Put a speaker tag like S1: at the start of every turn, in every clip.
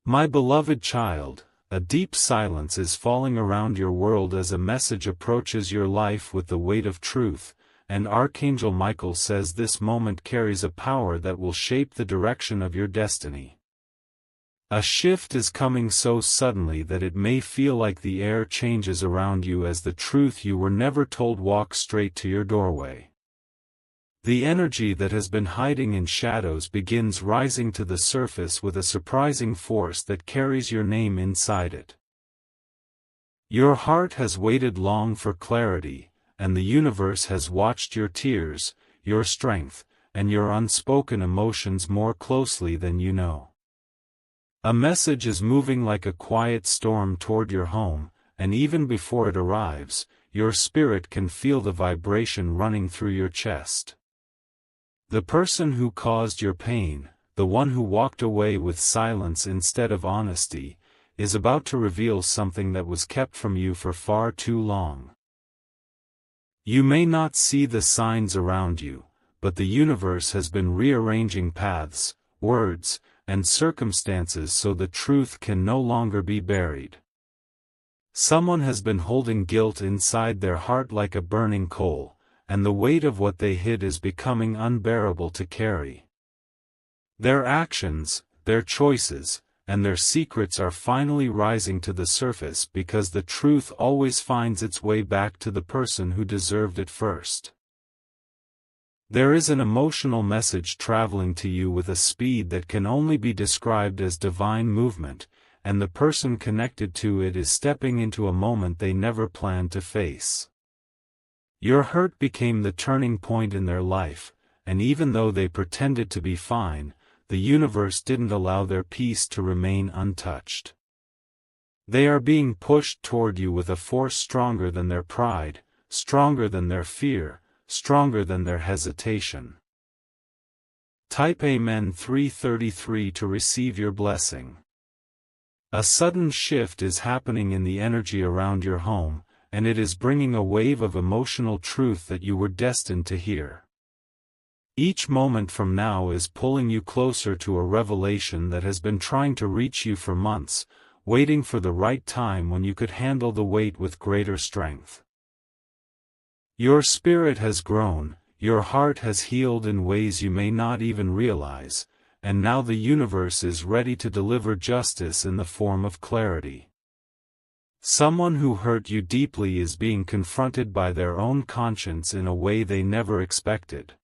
S1: My beloved child, a deep silence is falling around your world as a message approaches your life with the weight of truth, and Archangel Michael says this moment carries a power that will shape the direction of your destiny. A shift is coming so suddenly that it may feel like the air changes around you as the truth you were never told walks straight to your doorway. The energy that has been hiding in shadows begins rising to the surface with a surprising force that carries your name inside it. Your heart has waited long for clarity, and the universe has watched your tears, your strength, and your unspoken emotions more closely than you know. A message is moving like a quiet storm toward your home, and even before it arrives, your spirit can feel the vibration running through your chest. The person who caused your pain, the one who walked away with silence instead of honesty, is about to reveal something that was kept from you for far too long. You may not see the signs around you, but the universe has been rearranging paths, words, and circumstances so the truth can no longer be buried. Someone has been holding guilt inside their heart like a burning coal, and the weight of what they hid is becoming unbearable to carry. Their actions, their choices, and their secrets are finally rising to the surface because the truth always finds its way back to the person who deserved it first. There is an emotional message traveling to you with a speed that can only be described as divine movement, and the person connected to it is stepping into a moment they never planned to face. Your hurt became the turning point in their life, and even though they pretended to be fine, the universe didn't allow their peace to remain untouched. They are being pushed toward you with a force stronger than their pride, stronger than their fear, stronger than their hesitation. Type Amen 333 to receive your blessing. A sudden shift is happening in the energy around your home, and it is bringing a wave of emotional truth that you were destined to hear. Each moment from now is pulling you closer to a revelation that has been trying to reach you for months, waiting for the right time when you could handle the weight with greater strength. Your spirit has grown, your heart has healed in ways you may not even realize, and now the universe is ready to deliver justice in the form of clarity. Someone who hurt you deeply is being confronted by their own conscience in a way they never expected.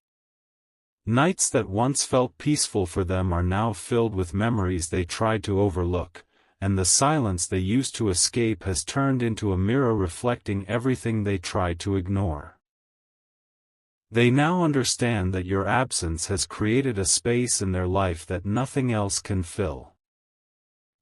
S1: Nights that once felt peaceful for them are now filled with memories they tried to overlook, and the silence they used to escape has turned into a mirror reflecting everything they tried to ignore. They now understand that your absence has created a space in their life that nothing else can fill.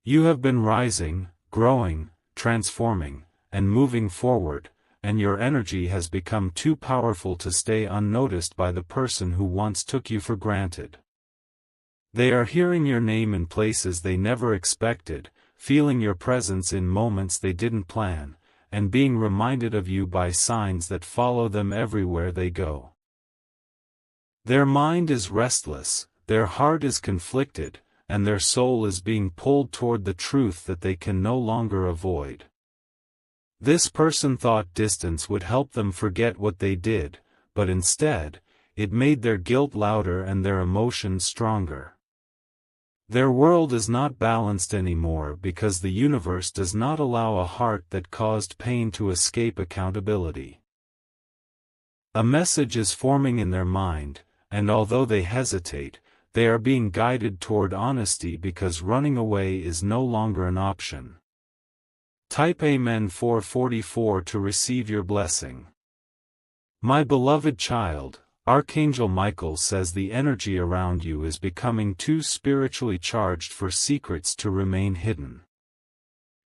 S1: You have been rising, growing, transforming, and moving forward, and your energy has become too powerful to stay unnoticed by the person who once took you for granted. They are hearing your name in places they never expected, feeling your presence in moments they didn't plan, and being reminded of you by signs that follow them everywhere they go. Their mind is restless, their heart is conflicted, and their soul is being pulled toward the truth that they can no longer avoid. This person thought distance would help them forget what they did, but instead, it made their guilt louder and their emotions stronger. Their world is not balanced anymore because the universe does not allow a heart that caused pain to escape accountability. A message is forming in their mind, and although they hesitate, they are being guided toward honesty because running away is no longer an option. Type Amen 444 to receive your blessing. My beloved child, Archangel Michael says the energy around you is becoming too spiritually charged for secrets to remain hidden.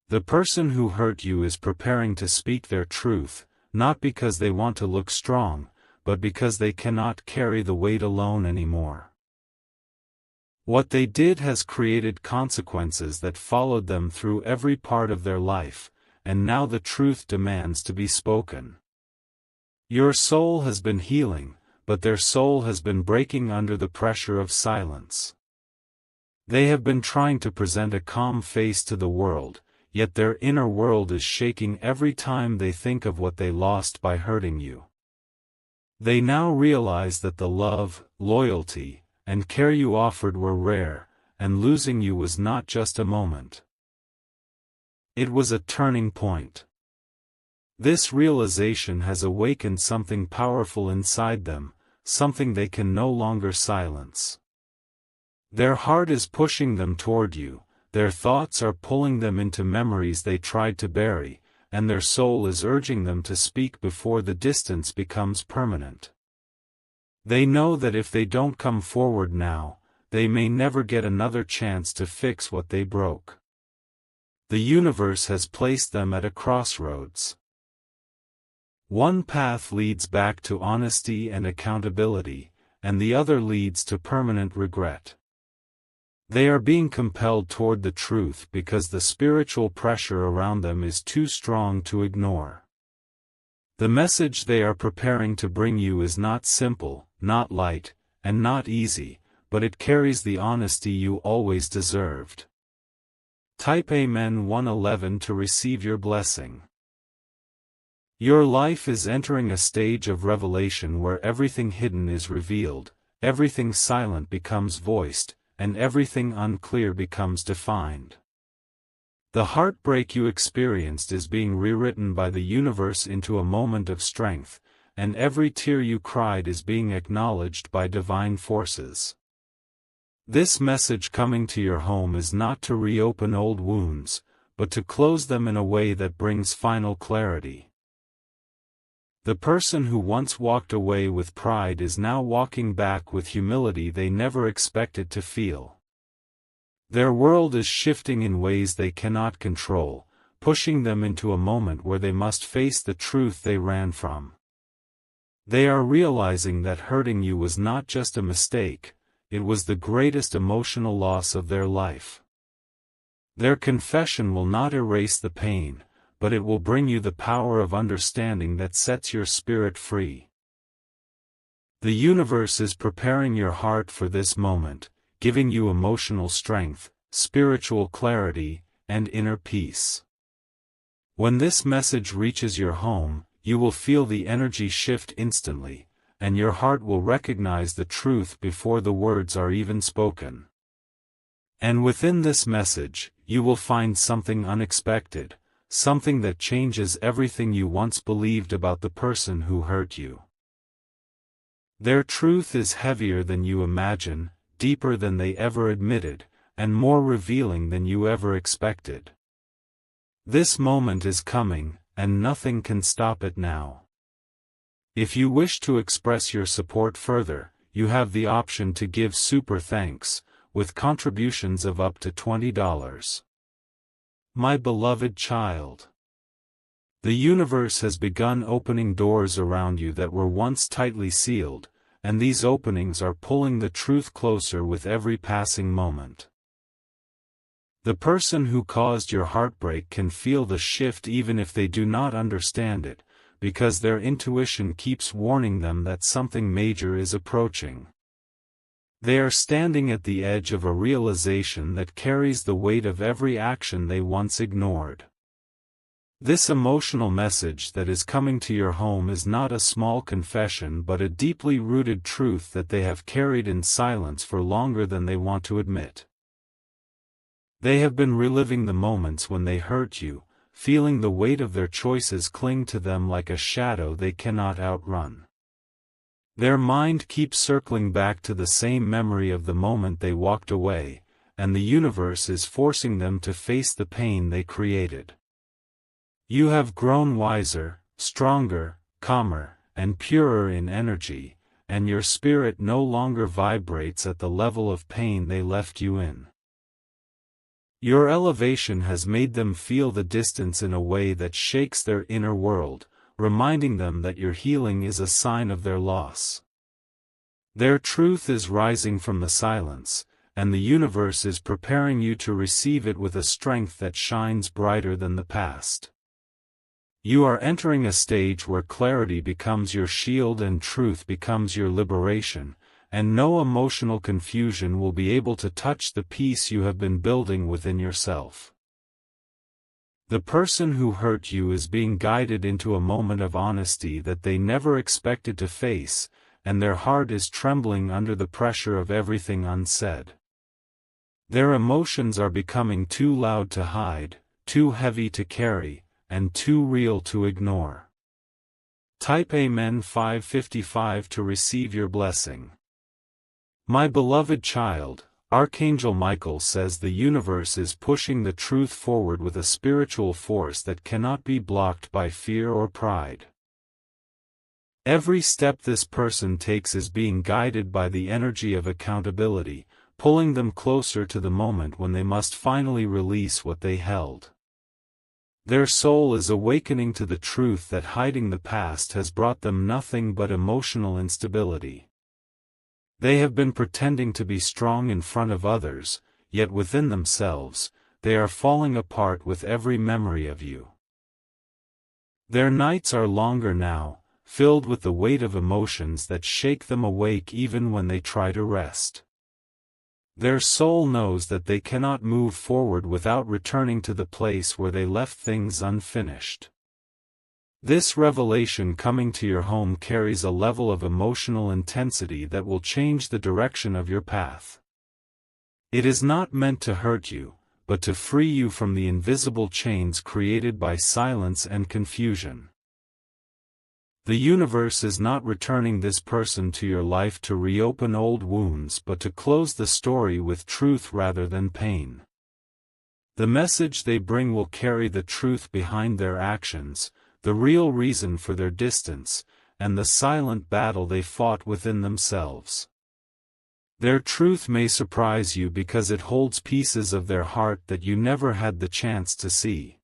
S1: The person who hurt you is preparing to speak their truth, not because they want to look strong, but because they cannot carry the weight alone anymore. What they did has created consequences that followed them through every part of their life, and now the truth demands to be spoken. Your soul has been healing, but their soul has been breaking under the pressure of silence. They have been trying to present a calm face to the world, yet their inner world is shaking every time they think of what they lost by hurting you. They now realize that the love, loyalty, and care you offered were rare, and losing you was not just a moment. It was a turning point. This realization has awakened something powerful inside them, something they can no longer silence. Their heart is pushing them toward you, their thoughts are pulling them into memories they tried to bury, and their soul is urging them to speak before the distance becomes permanent. They know that if they don't come forward now, they may never get another chance to fix what they broke. The universe has placed them at a crossroads. One path leads back to honesty and accountability, and the other leads to permanent regret. They are being compelled toward the truth because the spiritual pressure around them is too strong to ignore. The message they are preparing to bring you is not simple, not light, and not easy, but it carries the honesty you always deserved. Type Amen 111 to receive your blessing. Your life is entering a stage of revelation where everything hidden is revealed, everything silent becomes voiced, and everything unclear becomes defined. The heartbreak you experienced is being rewritten by the universe into a moment of strength, and every tear you cried is being acknowledged by divine forces. This message coming to your home is not to reopen old wounds, but to close them in a way that brings final clarity. The person who once walked away with pride is now walking back with humility they never expected to feel. Their world is shifting in ways they cannot control, pushing them into a moment where they must face the truth they ran from. They are realizing that hurting you was not just a mistake, it was the greatest emotional loss of their life. Their confession will not erase the pain, but it will bring you the power of understanding that sets your spirit free. The universe is preparing your heart for this moment, giving you emotional strength, spiritual clarity, and inner peace. When this message reaches your home, you will feel the energy shift instantly, and your heart will recognize the truth before the words are even spoken. And within this message, you will find something unexpected, something that changes everything you once believed about the person who hurt you. Their truth is heavier than you imagine, deeper than they ever admitted, and more revealing than you ever expected. This moment is coming, and nothing can stop it now. If you wish to express your support further, you have the option to give super thanks, with contributions of up to $20. My beloved child, the universe has begun opening doors around you that were once tightly sealed, and these openings are pulling the truth closer with every passing moment. The person who caused your heartbreak can feel the shift even if they do not understand it, because their intuition keeps warning them that something major is approaching. They are standing at the edge of a realization that carries the weight of every action they once ignored. This emotional message that is coming to your home is not a small confession but a deeply rooted truth that they have carried in silence for longer than they want to admit. They have been reliving the moments when they hurt you, feeling the weight of their choices cling to them like a shadow they cannot outrun. Their mind keeps circling back to the same memory of the moment they walked away, and the universe is forcing them to face the pain they created. You have grown wiser, stronger, calmer, and purer in energy, and your spirit no longer vibrates at the level of pain they left you in. Your elevation has made them feel the distance in a way that shakes their inner world, reminding them that your healing is a sign of their loss. Their truth is rising from the silence, and the universe is preparing you to receive it with a strength that shines brighter than the past. You are entering a stage where clarity becomes your shield and truth becomes your liberation, and no emotional confusion will be able to touch the peace you have been building within yourself. The person who hurt you is being guided into a moment of honesty that they never expected to face, and their heart is trembling under the pressure of everything unsaid. Their emotions are becoming too loud to hide, too heavy to carry, and too real to ignore. Type Amen 555 to receive your blessing. My beloved child, Archangel Michael says the universe is pushing the truth forward with a spiritual force that cannot be blocked by fear or pride. Every step this person takes is being guided by the energy of accountability, pulling them closer to the moment when they must finally release what they held. Their soul is awakening to the truth that hiding the past has brought them nothing but emotional instability. They have been pretending to be strong in front of others, yet within themselves, they are falling apart with every memory of you. Their nights are longer now, filled with the weight of emotions that shake them awake even when they try to rest. Their soul knows that they cannot move forward without returning to the place where they left things unfinished. This revelation coming to your home carries a level of emotional intensity that will change the direction of your path. It is not meant to hurt you, but to free you from the invisible chains created by silence and confusion. The universe is not returning this person to your life to reopen old wounds but to close the story with truth rather than pain. The message they bring will carry the truth behind their actions, the real reason for their distance, and the silent battle they fought within themselves. Their truth may surprise you because it holds pieces of their heart that you never had the chance to see.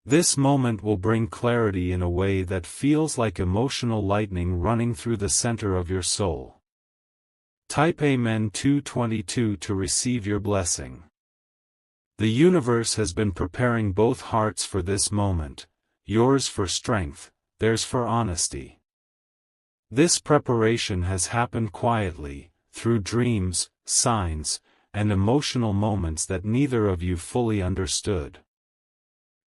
S1: This moment will bring clarity in a way that feels like emotional lightning running through the center of your soul. Type Amen 222 to receive your blessing. The universe has been preparing both hearts for this moment, yours for strength, theirs for honesty. This preparation has happened quietly, through dreams, signs, and emotional moments that neither of you fully understood.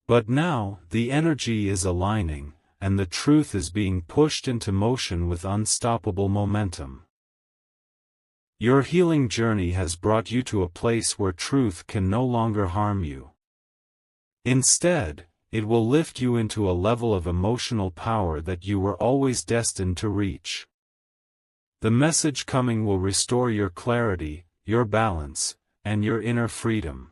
S1: But now, the energy is aligning, and the truth is being pushed into motion with unstoppable momentum. Your healing journey has brought you to a place where truth can no longer harm you. Instead, it will lift you into a level of emotional power that you were always destined to reach. The message coming will restore your clarity, your balance, and your inner freedom.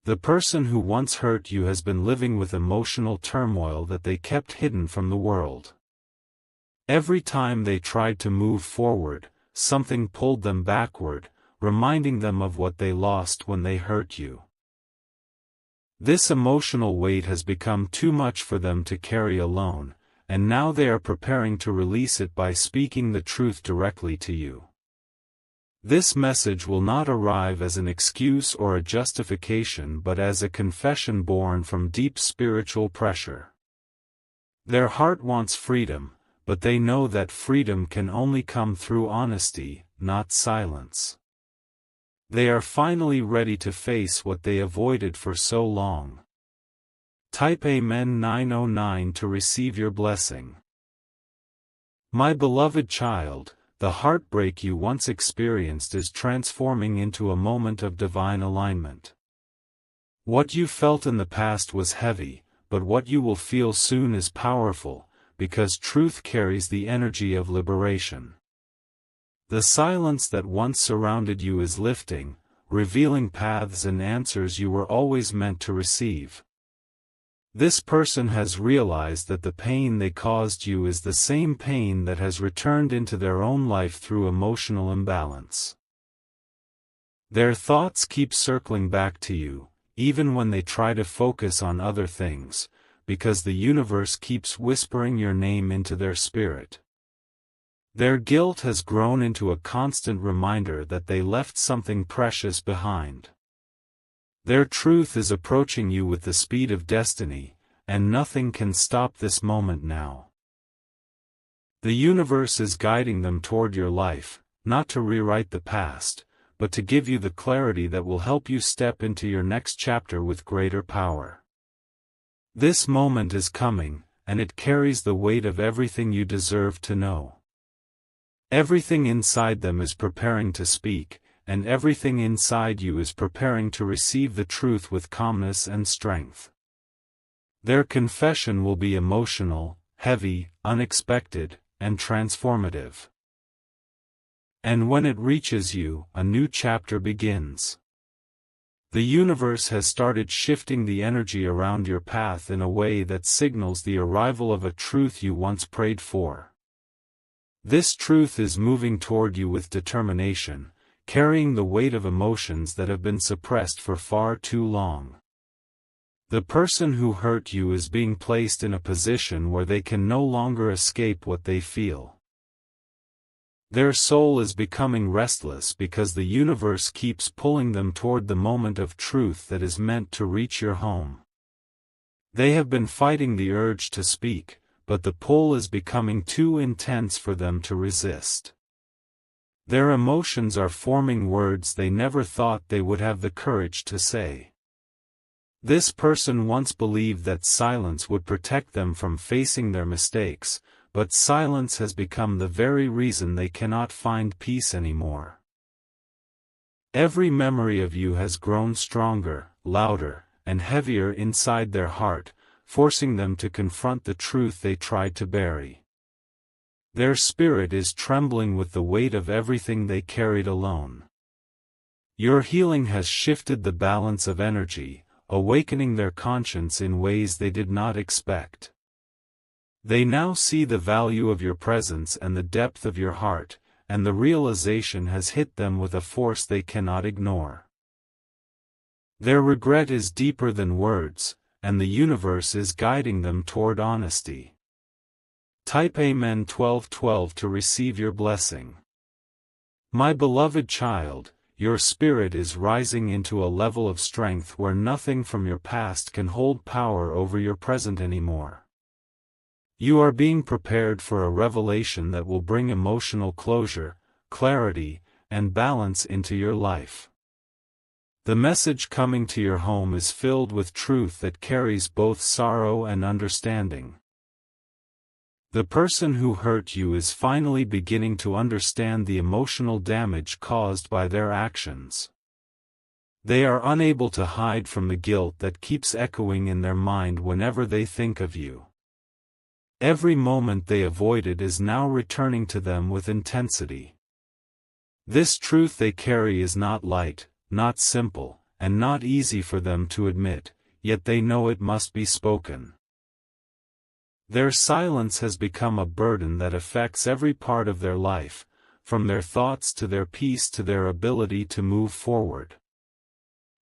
S1: The person who once hurt you has been living with emotional turmoil that they kept hidden from the world. Every time they tried to move forward, something pulled them backward, reminding them of what they lost when they hurt you. This emotional weight has become too much for them to carry alone, and now they are preparing to release it by speaking the truth directly to you. This message will not arrive as an excuse or a justification but as a confession born from deep spiritual pressure. Their heart wants freedom, but they know that freedom can only come through honesty, not silence. They are finally ready to face what they avoided for so long. Type Amen 909 to receive your blessing. My beloved child, the heartbreak you once experienced is transforming into a moment of divine alignment. What you felt in the past was heavy, but what you will feel soon is powerful, because truth carries the energy of liberation. The silence that once surrounded you is lifting, revealing paths and answers you were always meant to receive. This person has realized that the pain they caused you is the same pain that has returned into their own life through emotional imbalance. Their thoughts keep circling back to you, even when they try to focus on other things, because the universe keeps whispering your name into their spirit. Their guilt has grown into a constant reminder that they left something precious behind. Their truth is approaching you with the speed of destiny, and nothing can stop this moment now. The universe is guiding them toward your life, not to rewrite the past, but to give you the clarity that will help you step into your next chapter with greater power. This moment is coming, and it carries the weight of everything you deserve to know. Everything inside them is preparing to speak, and everything inside you is preparing to receive the truth with calmness and strength. Their confession will be emotional, heavy, unexpected, and transformative. And when it reaches you, a new chapter begins. The universe has started shifting the energy around your path in a way that signals the arrival of a truth you once prayed for. This truth is moving toward you with determination, carrying the weight of emotions that have been suppressed for far too long. The person who hurt you is being placed in a position where they can no longer escape what they feel. Their soul is becoming restless because the universe keeps pulling them toward the moment of truth that is meant to reach your home. They have been fighting the urge to speak, but the pull is becoming too intense for them to resist. Their emotions are forming words they never thought they would have the courage to say. This person once believed that silence would protect them from facing their mistakes, but silence has become the very reason they cannot find peace anymore. Every memory of you has grown stronger, louder, and heavier inside their heart, forcing them to confront the truth they tried to bury. Their spirit is trembling with the weight of everything they carried alone. Your healing has shifted the balance of energy, awakening their conscience in ways they did not expect. They now see the value of your presence and the depth of your heart, and the realization has hit them with a force they cannot ignore. Their regret is deeper than words, and the universe is guiding them toward honesty. Type Amen 1212 to receive your blessing. My beloved child, your spirit is rising into a level of strength where nothing from your past can hold power over your present anymore. You are being prepared for a revelation that will bring emotional closure, clarity, and balance into your life. The message coming to your home is filled with truth that carries both sorrow and understanding. The person who hurt you is finally beginning to understand the emotional damage caused by their actions. They are unable to hide from the guilt that keeps echoing in their mind whenever they think of you. Every moment they avoided is now returning to them with intensity. This truth they carry is not light, not simple, and not easy for them to admit, yet they know it must be spoken. Their silence has become a burden that affects every part of their life, from their thoughts to their peace to their ability to move forward.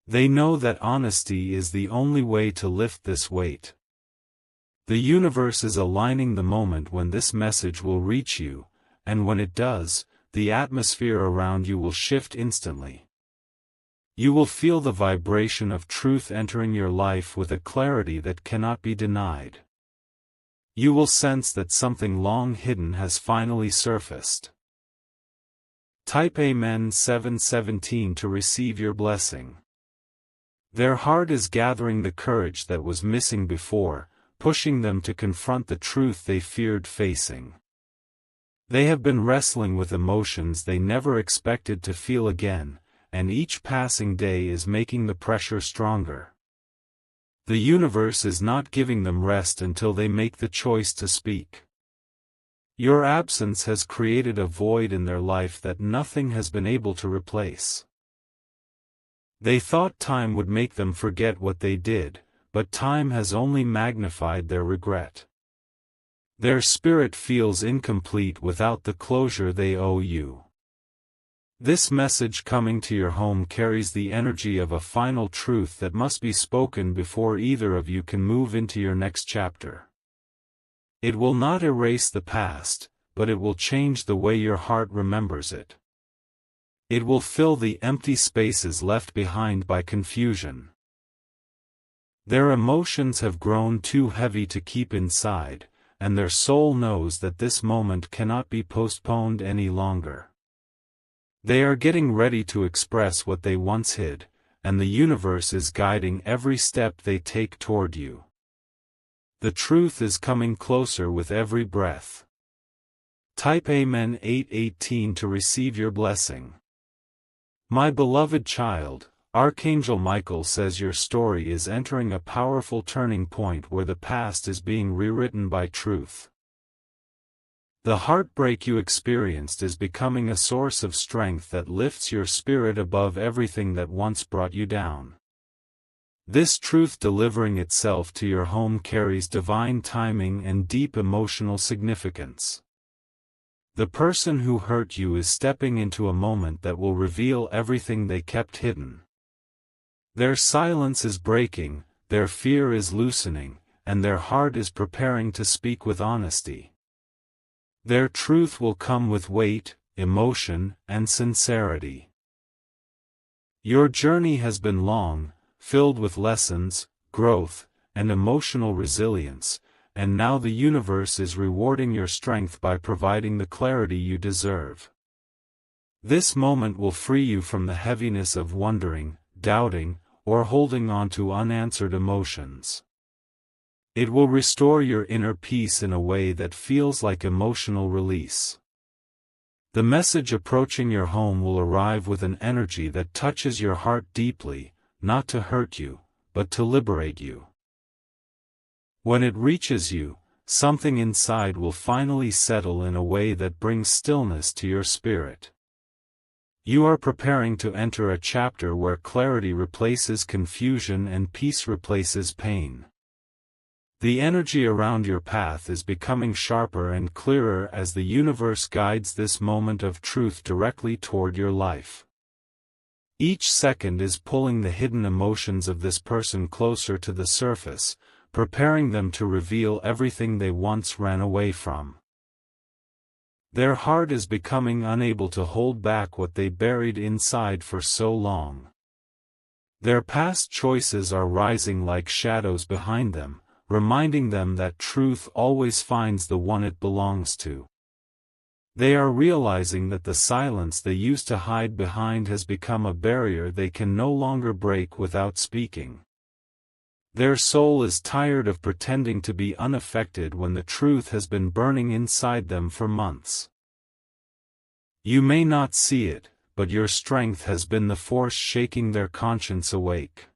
S1: They know that honesty is the only way to lift this weight. The universe is aligning the moment when this message will reach you, and when it does, the atmosphere around you will shift instantly. You will feel the vibration of truth entering your life with a clarity that cannot be denied. You will sense that something long hidden has finally surfaced. Type Amen 717 to receive your blessing. Their heart is gathering the courage that was missing before, pushing them to confront the truth they feared facing. They have been wrestling with emotions they never expected to feel again, and each passing day is making the pressure stronger. The universe is not giving them rest until they make the choice to speak. Your absence has created a void in their life that nothing has been able to replace. They thought time would make them forget what they did, but time has only magnified their regret. Their spirit feels incomplete without the closure they owe you. This message coming to your home carries the energy of a final truth that must be spoken before either of you can move into your next chapter. It will not erase the past, but it will change the way your heart remembers it. It will fill the empty spaces left behind by confusion. Their emotions have grown too heavy to keep inside, and their soul knows that this moment cannot be postponed any longer. They are getting ready to express what they once hid, and the universe is guiding every step they take toward you. The truth is coming closer with every breath. Type Amen 8:18 to receive your blessing. My beloved child, Archangel Michael says your story is entering a powerful turning point where the past is being rewritten by truth. The heartbreak you experienced is becoming a source of strength that lifts your spirit above everything that once brought you down. This truth delivering itself to your home carries divine timing and deep emotional significance. The person who hurt you is stepping into a moment that will reveal everything they kept hidden. Their silence is breaking, their fear is loosening, and their heart is preparing to speak with honesty. Their truth will come with weight, emotion, and sincerity. Your journey has been long, filled with lessons, growth, and emotional resilience, and now the universe is rewarding your strength by providing the clarity you deserve. This moment will free you from the heaviness of wondering, doubting, or holding on to unanswered emotions. It will restore your inner peace in a way that feels like emotional release. The message approaching your home will arrive with an energy that touches your heart deeply, not to hurt you, but to liberate you. When it reaches you, something inside will finally settle in a way that brings stillness to your spirit. You are preparing to enter a chapter where clarity replaces confusion and peace replaces pain. The energy around your path is becoming sharper and clearer as the universe guides this moment of truth directly toward your life. Each second is pulling the hidden emotions of this person closer to the surface, preparing them to reveal everything they once ran away from. Their heart is becoming unable to hold back what they buried inside for so long. Their past choices are rising like shadows behind them, reminding them that truth always finds the one it belongs to. They are realizing that the silence they used to hide behind has become a barrier they can no longer break without speaking. Their soul is tired of pretending to be unaffected when the truth has been burning inside them for months. You may not see it, but your strength has been the force shaking their conscience awake.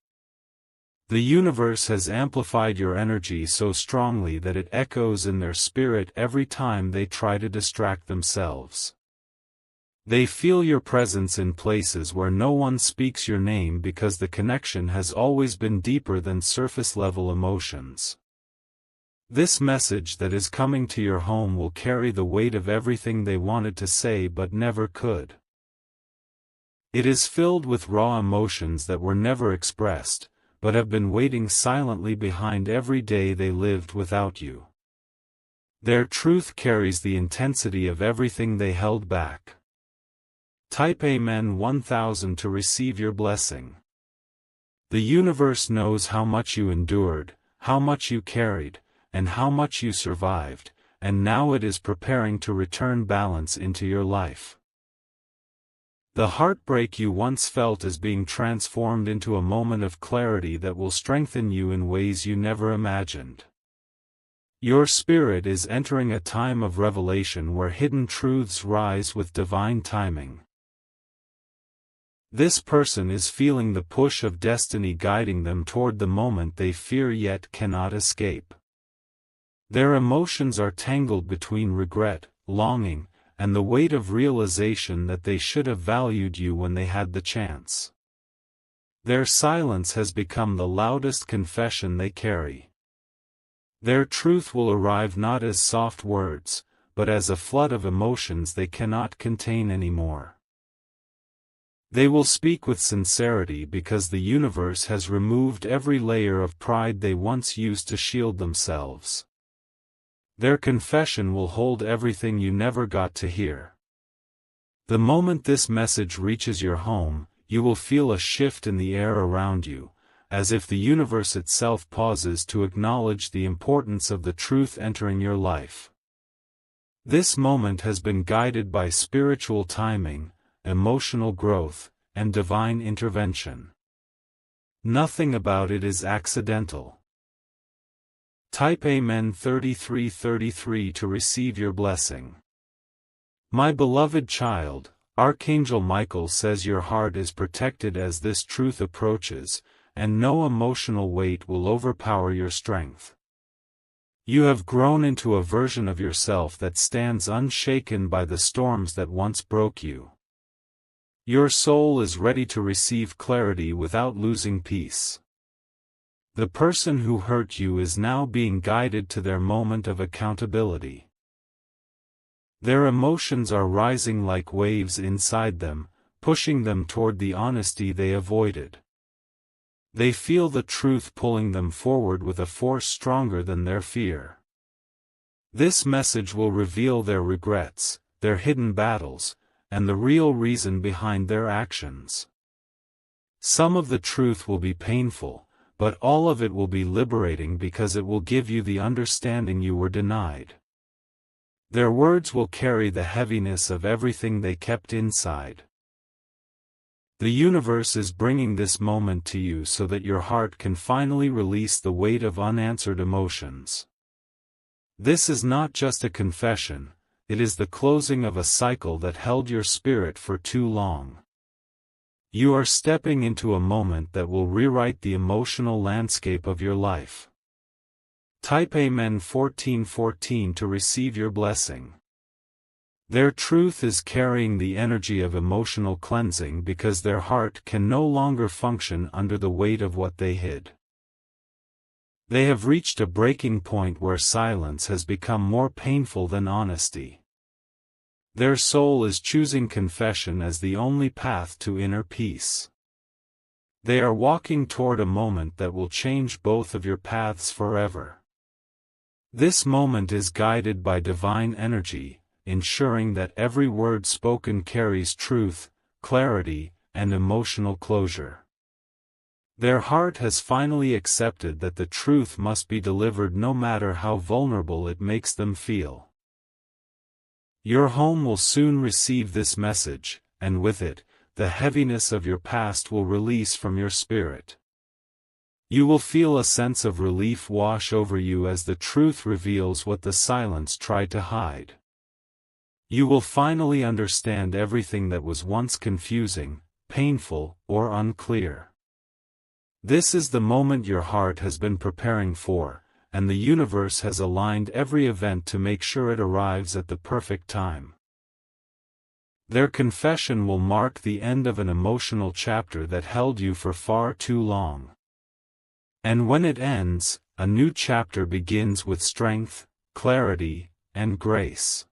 S1: The universe has amplified your energy so strongly that it echoes in their spirit every time they try to distract themselves. They feel your presence in places where no one speaks your name because the connection has always been deeper than surface-level emotions. This message that is coming to your home will carry the weight of everything they wanted to say but never could. It is filled with raw emotions that were never expressed, but have been waiting silently behind every day they lived without you. Their truth carries the intensity of everything they held back. Type Amen 1000 to receive your blessing. The universe knows how much you endured, how much you carried, and how much you survived, and now it is preparing to return balance into your life. The heartbreak you once felt is being transformed into a moment of clarity that will strengthen you in ways you never imagined. Your spirit is entering a time of revelation where hidden truths rise with divine timing. This person is feeling the push of destiny guiding them toward the moment they fear yet cannot escape. Their emotions are tangled between regret, longing, and the weight of realization that they should have valued you when they had the chance. Their silence has become the loudest confession they carry. Their truth will arrive not as soft words, but as a flood of emotions they cannot contain anymore. They will speak with sincerity because the universe has removed every layer of pride they once used to shield themselves. Their confession will hold everything you never got to hear. The moment this message reaches your home, you will feel a shift in the air around you, as if the universe itself pauses to acknowledge the importance of the truth entering your life. This moment has been guided by spiritual timing, emotional growth, and divine intervention. Nothing about it is accidental. Type Amen 3333 to receive your blessing. My beloved child, Archangel Michael says your heart is protected as this truth approaches, and no emotional weight will overpower your strength. You have grown into a version of yourself that stands unshaken by the storms that once broke you. Your soul is ready to receive clarity without losing peace. The person who hurt you is now being guided to their moment of accountability. Their emotions are rising like waves inside them, pushing them toward the honesty they avoided. They feel the truth pulling them forward with a force stronger than their fear. This message will reveal their regrets, their hidden battles, and the real reason behind their actions. Some of the truth will be painful, but all of it will be liberating because it will give you the understanding you were denied. Their words will carry the heaviness of everything they kept inside. The universe is bringing this moment to you so that your heart can finally release the weight of unanswered emotions. This is not just a confession, it is the closing of a cycle that held your spirit for too long. You are stepping into a moment that will rewrite the emotional landscape of your life. Type Amen 1414 to receive your blessing. Their truth is carrying the energy of emotional cleansing because their heart can no longer function under the weight of what they hid. They have reached a breaking point where silence has become more painful than honesty. Their soul is choosing confession as the only path to inner peace. They are walking toward a moment that will change both of your paths forever. This moment is guided by divine energy, ensuring that every word spoken carries truth, clarity, and emotional closure. Their heart has finally accepted that the truth must be delivered no matter how vulnerable it makes them feel. Your home will soon receive this message, and with it, the heaviness of your past will release from your spirit. You will feel a sense of relief wash over you as the truth reveals what the silence tried to hide. You will finally understand everything that was once confusing, painful, or unclear. This is the moment your heart has been preparing for, and the universe has aligned every event to make sure it arrives at the perfect time. Their confession will mark the end of an emotional chapter that held you for far too long. And when it ends, a new chapter begins with strength, clarity, and grace.